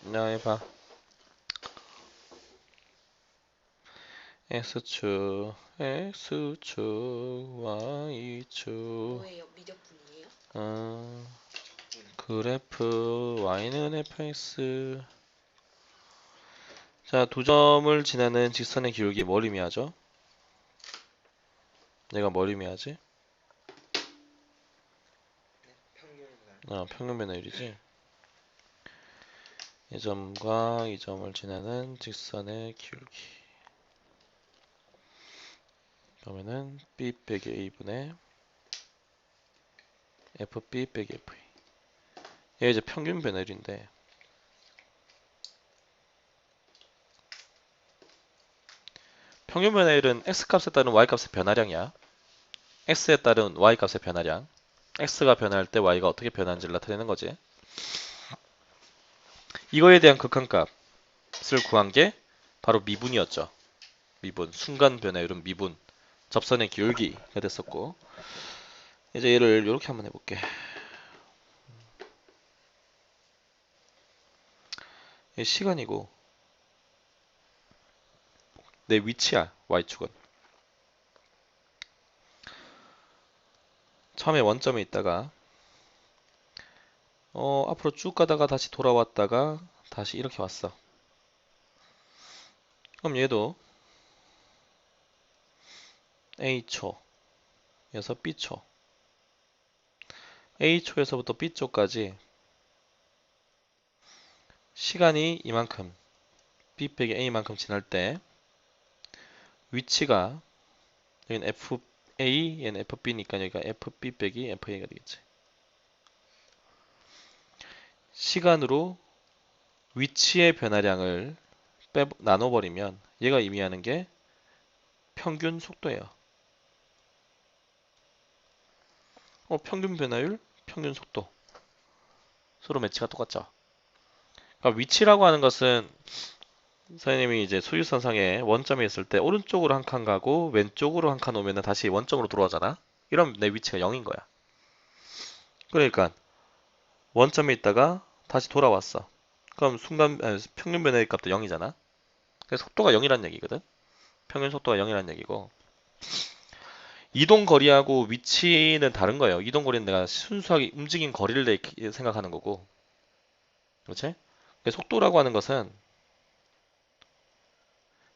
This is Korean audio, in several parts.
야, 해봐. X축, X축, Y축. 뭐예요? 미적분이에요? 어, 그래프 Y는 fx. 자, 두 점을 지나는 직선의 기울기 뭘 의미하죠? 얘가 뭘 의미하지? 평균 변화율이지. 이 점과 이 점을 지나는 직선의 기울기. 그러면은 B 빼기 A분의 FB 빼기 FA. 얘 이제 평균 변화율인데, 평균 변화율은 X값에 따른 Y값의 변화량이야. X에 따른 Y값의 변화량. X가 변할 때 Y가 어떻게 변하는지를 나타내는 거지. 이거에 대한 극한값을 구한 게 바로 미분이었죠. 미분. 순간 변화율은 미분. 접선의 기울기가 됐었고. 이제 얘를 이렇게 한번 해볼게. 얘 시간이고 내 위치야. Y축은. 처음에 원점에 있다가 앞으로 쭉 가다가 다시 돌아왔다가 다시 이렇게 왔어. 그럼 얘도 A초에서 B초, A초에서부터 B초까지 시간이 이만큼 B 빼기 A만큼 지날 때 위치가 여기는 FA, 얘는 FB니까 여기가 FB 빼기 FA가 되겠지. 시간으로 위치의 변화량을 나눠버리면 얘가 의미하는 게 평균 속도예요. 평균 변화율, 평균 속도. 서로 매치가 똑같죠. 그러니까 위치라고 하는 것은 선생님이 이제 수유선상에 원점에 있을 때 오른쪽으로 한 칸 가고 왼쪽으로 한 칸 오면 다시 원점으로 들어오잖아. 이러면 내 위치가 0인 거야. 그러니까 원점에 있다가 다시 돌아왔어. 그럼 평균 변화의 값도 0이잖아. 그래서 속도가 0이란 얘기거든. 평균 속도가 0이란 얘기고. 이동 거리하고 위치는 다른 거예요. 이동 거리는 내가 순수하게 움직인 거리를 생각하는 거고. 그렇지? 속도라고 하는 것은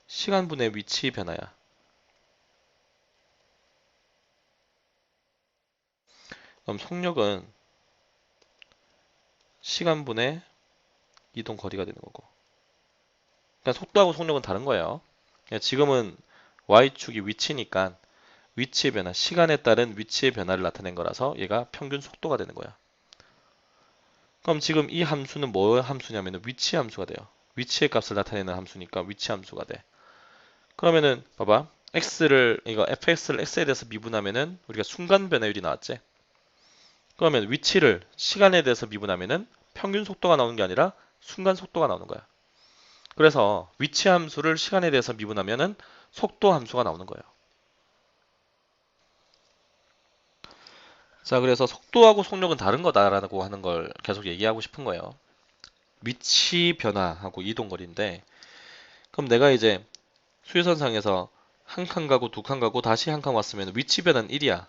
시간분의 위치 변화야. 그럼 속력은 시간분의 이동 거리가 되는 거고. 그러니까 속도하고 속력은 다른 거예요. 그러니까 지금은 y축이 위치니까 위치의 변화, 시간에 따른 위치의 변화를 나타낸 거라서 얘가 평균 속도가 되는 거야. 그럼 지금 이 함수는 뭐 함수냐면 위치 함수가 돼요. 위치의 값을 나타내는 함수니까 위치 함수가 돼. 그러면은 봐봐. 이거 fx를 x에 대해서 미분하면은 우리가 순간 변화율이 나왔지. 그러면 위치를 시간에 대해서 미분하면은 평균 속도가 나오는 게 아니라 순간 속도가 나오는 거야. 그래서 위치 함수를 시간에 대해서 미분하면은 속도 함수가 나오는 거예요. 자, 그래서 속도하고 속력은 다른 거다라고 하는 걸 계속 얘기하고 싶은 거예요. 위치 변화하고 이동거리인데, 그럼 내가 이제 수유선상에서 한 칸 가고 두 칸 가고 다시 한 칸 왔으면 위치 변화는 1이야.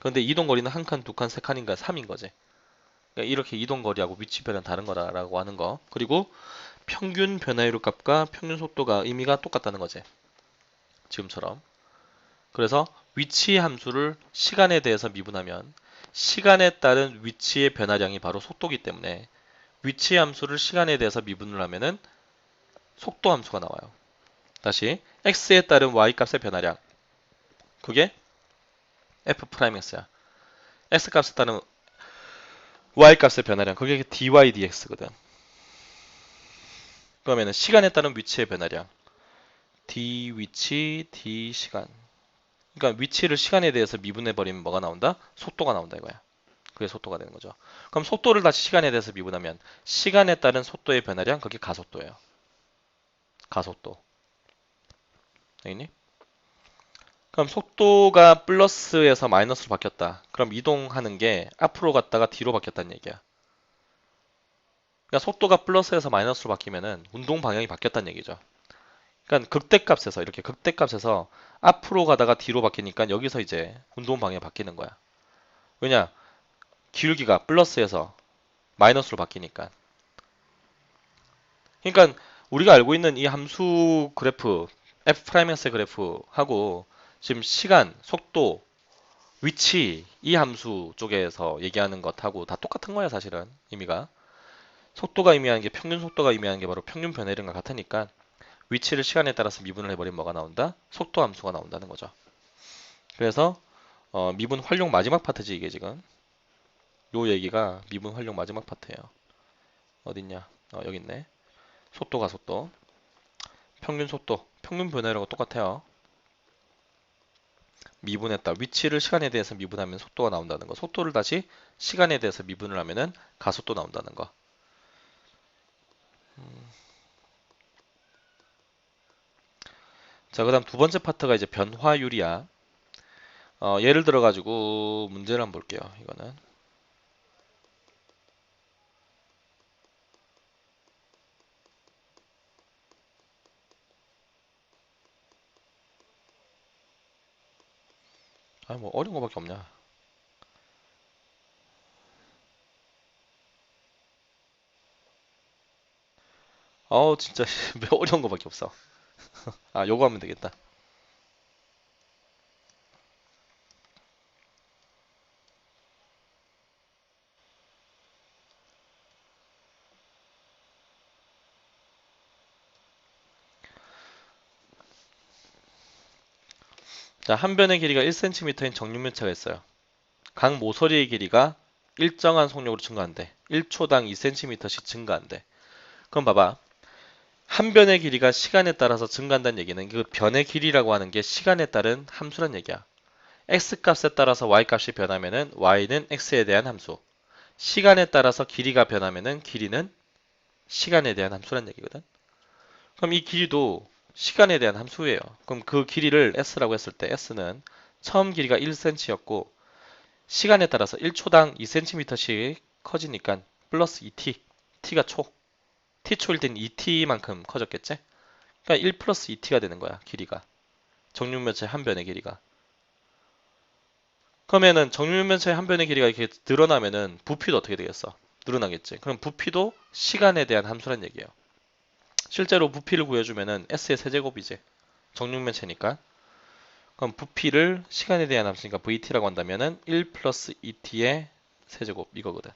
그런데 이동거리는 한 칸, 두 칸, 세 칸인가 3인 거지. 그러니까 이렇게 이동거리하고 위치 변화는 다른 거라고 하는 거. 그리고 평균 변화율 값과 평균 속도가 의미가 똑같다는 거지. 지금처럼. 그래서 위치 함수를 시간에 대해서 미분하면 시간에 따른 위치의 변화량이 바로 속도기 때문에 위치 함수를 시간에 대해서 미분을 하면은 속도 함수가 나와요. 다시 x에 따른 y 값의 변화량 그게 f'x야. x 값에 따른 y 값의 변화량 그게 dy dx거든. 그러면은 시간에 따른 위치의 변화량 d 위치 d 시간. 그러니까 위치를 시간에 대해서 미분해 버리면 뭐가 나온다? 속도가 나온다 이거야. 그게 속도가 되는 거죠. 그럼 속도를 다시 시간에 대해서 미분하면 시간에 따른 속도의 변화량 그게 가속도예요. 가속도. 알겠니? 그럼 속도가 플러스에서 마이너스로 바뀌었다. 그럼 이동하는 게 앞으로 갔다가 뒤로 바뀌었다는 얘기야. 그러니까 속도가 플러스에서 마이너스로 바뀌면은 운동 방향이 바뀌었다는 얘기죠. 그러니까 극대값에서 이렇게 극대값에서 앞으로 가다가 뒤로 바뀌니까 여기서 이제 운동 방향이 바뀌는 거야. 왜냐? 기울기가 플러스에서 마이너스로 바뀌니까. 그러니까 우리가 알고 있는 이 함수 그래프, f's의 그래프하고 지금 시간, 속도, 위치 이 함수 쪽에서 얘기하는 것하고 다 똑같은 거야, 사실은 의미가. 속도가 의미하는 게 평균 속도가 의미하는 게 바로 평균 변화량과 같으니까 위치를 시간에 따라서 미분을 해버리면 뭐가 나온다? 속도 함수가 나온다는 거죠. 그래서 미분 활용 마지막 파트지 이게 지금. 요 얘기가 미분 활용 마지막 파트예요. 어딨냐? 여기 있네. 속도가 속도. 평균 속도. 평균 변화량하고 똑같아요. 미분했다. 위치를 시간에 대해서 미분하면 속도가 나온다는 거. 속도를 다시 시간에 대해서 미분을 하면은 가속도 나온다는 거. 자, 그다음 두 번째 파트가 이제 변화율이야. 예를 들어 가지고 문제를 한번 볼게요. 이거는. 뭐 어려운 거밖에 없냐. 진짜 왜 어려운 거밖에 없어. 요거 하면 되겠다. 자, 한 변의 길이가 1cm인 정육면체가 있어요. 각 모서리의 길이가 일정한 속력으로 증가한대. 1초당 2cm씩 증가한대. 그럼 봐봐. 한 변의 길이가 시간에 따라서 증가한다는 얘기는 그 변의 길이라고 하는 게 시간에 따른 함수란 얘기야. x값에 따라서 y값이 변하면은 y는 x에 대한 함수. 시간에 따라서 길이가 변하면은 길이는 시간에 대한 함수란 얘기거든. 그럼 이 길이도 시간에 대한 함수예요. 그럼 그 길이를 s라고 했을 때 s는 처음 길이가 1cm였고 시간에 따라서 1초당 2cm씩 커지니까 플러스 2t, t가 초, t초일 땐 2t만큼 커졌겠지? 그러니까 1 플러스 2t가 되는 거야, 길이가. 정육면체 한 변의 길이가. 그러면은 정육면체 한 변의 길이가 이렇게 늘어나면은 부피도 어떻게 되겠어? 늘어나겠지. 그럼 부피도 시간에 대한 함수란 얘기예요. 실제로 부피를 구해주면은 s의 세제곱이지. 정육면체니까. 그럼 부피를 시간에 대한 함수니까 vt라고 한다면은 1 플러스 2t의 세제곱 이거거든.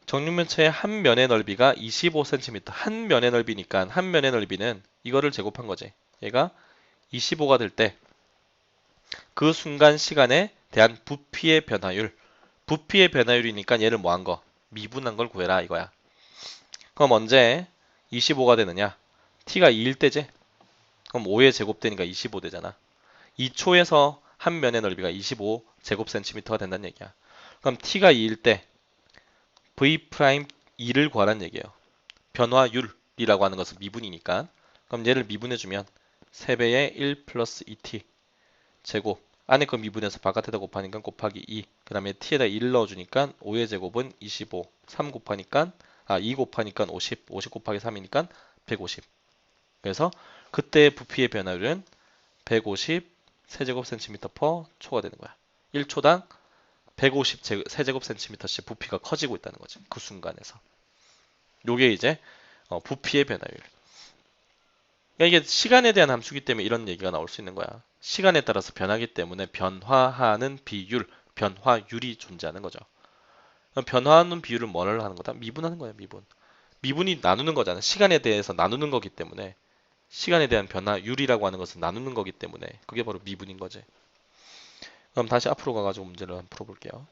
정육면체의 한 면의 넓이가 25cm. 한 면의 넓이니까 한 면의 넓이는 이거를 제곱한 거지. 얘가 25가 될 때 그 순간 시간에 대한 부피의 변화율. 부피의 변화율이니까 얘를 뭐 한 거? 미분한 걸 구해라 이거야. 그럼 언제 25가 되느냐? t가 2일 때지? 그럼 5의 제곱되니까 25 되잖아. 2초에서 한 면의 넓이가 25 제곱센티미터가 된다는 얘기야. 그럼 t가 2일 때 v 프라임 2를 구하라는 얘기예요. 변화율이라고 하는 것은 미분이니까. 그럼 얘를 미분해주면 3배의 1 플러스 2t 제곱. 안에 거 미분해서 바깥에다 곱하니까 곱하기 2. 그 다음에 t에다 1 넣어주니까 5의 제곱은 25. 3 곱하니까 2 곱하니까 50. 50 곱하기 3이니까 150. 그래서 그때의 부피의 변화율은 150 세제곱센티미터 퍼 초가 되는 거야. 1초당 150 세제곱센티미터씩 부피가 커지고 있다는 거지. 그 순간에서. 요게 이제 부피의 변화율. 그러니까 이게 시간에 대한 함수기 때문에 이런 얘기가 나올 수 있는 거야. 시간에 따라서 변하기 때문에 변화하는 비율, 변화율이 존재하는 거죠. 그럼 변화하는 비율을 뭐를 하는 거다? 미분하는 거야, 미분. 미분이 나누는 거잖아. 시간에 대해서 나누는 거기 때문에 시간에 대한 변화율이라고 하는 것은 나누는 거기 때문에 그게 바로 미분인 거지. 그럼 다시 앞으로 가가지고 문제를 한번 풀어볼게요.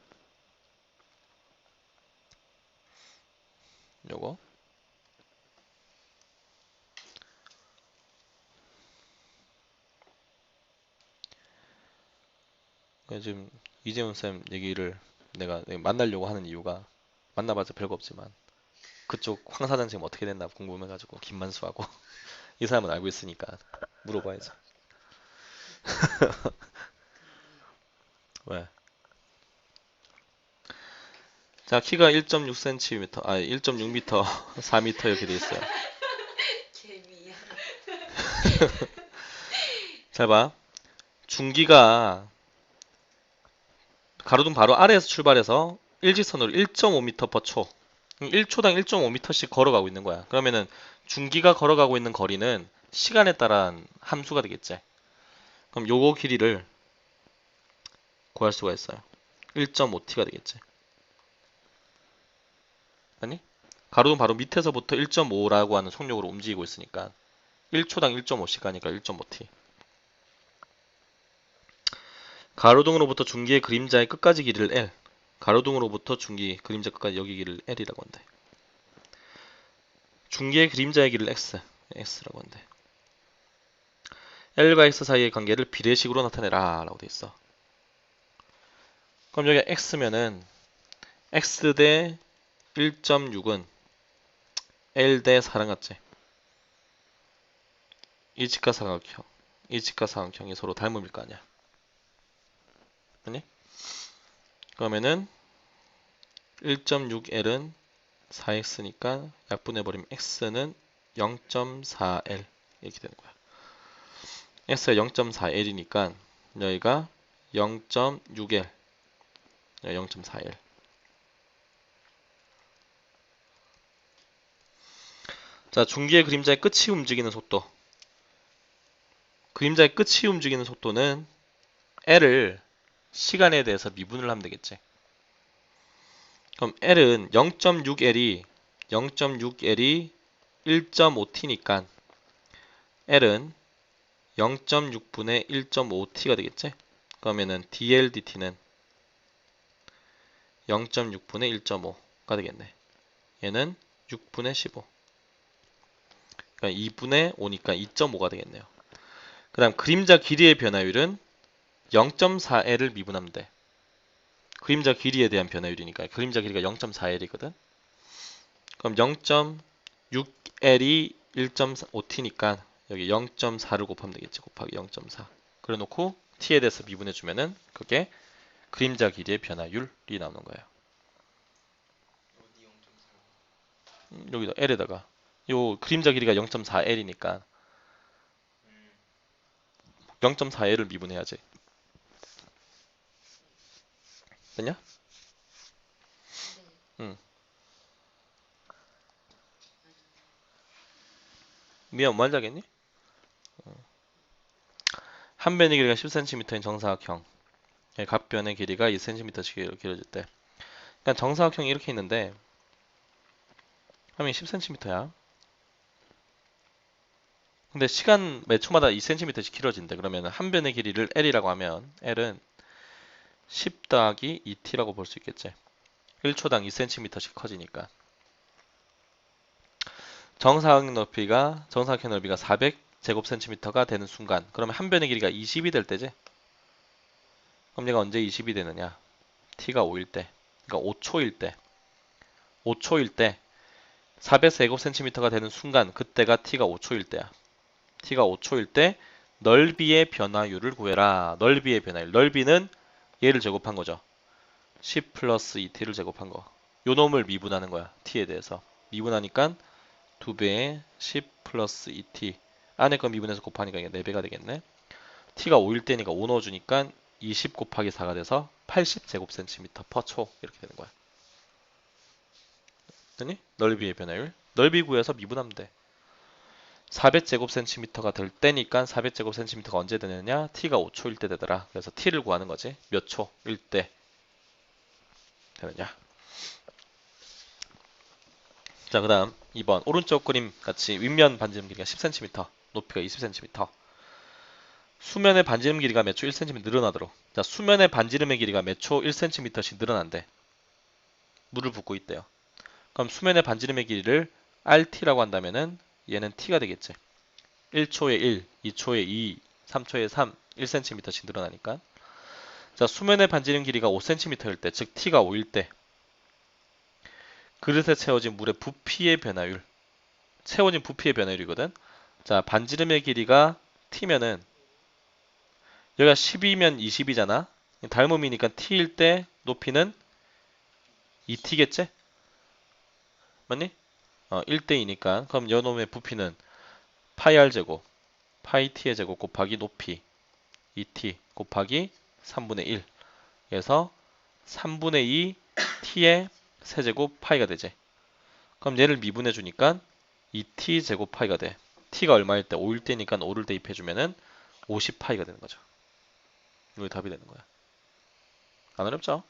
요거. 지금 이재훈 쌤 얘기를 내가 만나려고 하는 이유가 만나봐서 별거 없지만 그쪽 황 사장 지금 어떻게 됐나 궁금해가지고 김만수하고 이 사람은 알고 있으니까 물어봐야지. 왜? 자, 키가 1.6cm, 1.6m, 4m 이렇게 돼 있어요. 개미야. 잘 봐. 중기가 가로등 바로 아래에서 출발해서 일직선으로 1.5m/초. 1초당 1.5m씩 걸어가고 있는 거야. 그러면은 중기가 걸어가고 있는 거리는 시간에 따른 함수가 되겠지. 그럼 요거 길이를 구할 수가 있어요. 1.5t가 되겠지. 아니? 가로등 바로 밑에서부터 1.5라고 하는 속력으로 움직이고 있으니까 1초당 1.5씩 가니까 1.5t. 가로등으로부터 중기의 그림자의 끝까지 길이를 L. 가로등으로부터 중기 그림자 끝까지 여기 길이를 L이라고 한대. 중기의 그림자의 길이를 X라고 한대. L과 X 사이의 관계를 비례식으로 나타내라 라고 돼 있어. 그럼 여기가 X면은 X 대 1.6은 L 대 4랑 같지? 이 직각삼각형, 이 직각삼각형이 서로 닮음일 거 아니야. 아니? 그러면은 1.6L은 4X니까 약분해버리면 X는 0.4L 이렇게 되는 거야. X가 0.4L이니까 여기가 0.6L, 0.4L. 자, 중기의 그림자의 끝이 움직이는 속도. 그림자의 끝이 움직이는 속도는 L을 시간에 대해서 미분을 하면 되겠지. 그럼 L은 0.6L이 1.5t니까 L은 0.6분의 1.5t가 되겠지. 그러면은 dl dt는 0.6분의 1.5가 되겠네. 얘는 6분의 15. 그러니까 2분의 5니까 2.5가 되겠네요. 그 다음 그림자 길이의 변화율은 0.4L을 미분하면 돼. 그림자 길이에 대한 변화율이니까 그림자 길이가 0.4L이거든. 그럼 0.6L이 1.5t니까 여기 0.4를 곱하면 되겠지. 곱하기 0.4. 그래 놓고 t에 대해서 미분해주면은 그게 그림자 길이의 변화율이 나오는 거예요. 여기다 L에다가 요 그림자 길이가 0.4L이니까 0.4L을 미분해야지. 됐냐? 네. 응. 미안, 뭔 말인지 알겠니? 한 변의 길이가 10cm인 정사각형. 각변의 길이가 2cm씩 길어질 때. 그러니까 정사각형이 이렇게 있는데 화면이 10cm야. 근데 시간 몇 초마다 2cm씩 길어진대. 그러면 한 변의 길이를 L이라고 하면 L은 10 더하기 2t라고 볼 수 있겠지. 1초당 2cm씩 커지니까. 정사각형 넓이가 400제곱cm가 되는 순간. 그러면 한 변의 길이가 20이 될 때지. 그럼 얘가 언제 20이 되느냐? t가 5일 때. 그러니까 5초일 때. 5초일 때 400제곱cm가 되는 순간 그때가 t가 5초일 때야. t가 5초일 때 넓이의 변화율을 구해라. 넓이의 변화율. 넓이는 얘를 제곱한 거죠. 10 플러스 2t를 제곱한 거. 요 놈을 미분하는 거야. t에 대해서. 미분하니까 2배의 10 플러스 2t. 안에 거 미분해서 곱하니까 이게 4배가 되겠네. t가 5일 때니까 5 넣어주니까 20 곱하기 4가 돼서 80제곱cm per 초 이렇게 되는 거야. 됐니? 넓이의 변화율. 넓이 구해서 미분하면 돼. 400제곱cm가 될 때니까 400제곱cm가 언제 되느냐? t가 5초일 때 되더라. 그래서 t를 구하는 거지. 몇 초일 때 되느냐? 자, 그 다음 2번 오른쪽 그림 같이 윗면 반지름 길이가 10cm, 높이가 20cm. 수면의 반지름 길이가 몇 초 1cm 늘어나도록. 자, 수면의 반지름의 길이가 몇 초 1cm씩 늘어난대. 물을 붓고 있대요. 그럼 수면의 반지름의 길이를 RT라고 한다면은 얘는 T가 되겠지. 1초에 1, 2초에 2, 3초에 3, 1cm씩 늘어나니까. 자, 수면의 반지름 길이가 5cm일 때, 즉 T가 5일 때 그릇에 채워진 물의 부피의 변화율. 채워진 부피의 변화율이거든. 자, 반지름의 길이가 T면은 여기가 10이면 20이잖아. 닮음이니까 T일 때 높이는 2t겠지? 맞니? 1대2니까 그럼 요놈의 부피는 파이 r 제곱 파이 t의 제곱 곱하기 높이 2t 곱하기 3분의 1 그래서 3분의 2 t의 세제곱 파이가 되지. 그럼 얘를 미분해 주니까 2t 제곱 파이가 돼. t가 얼마일 때? 5일 때니까 5를 대입해 주면은 50파이가 되는 거죠. 이게 답이 되는 거야. 안 어렵죠?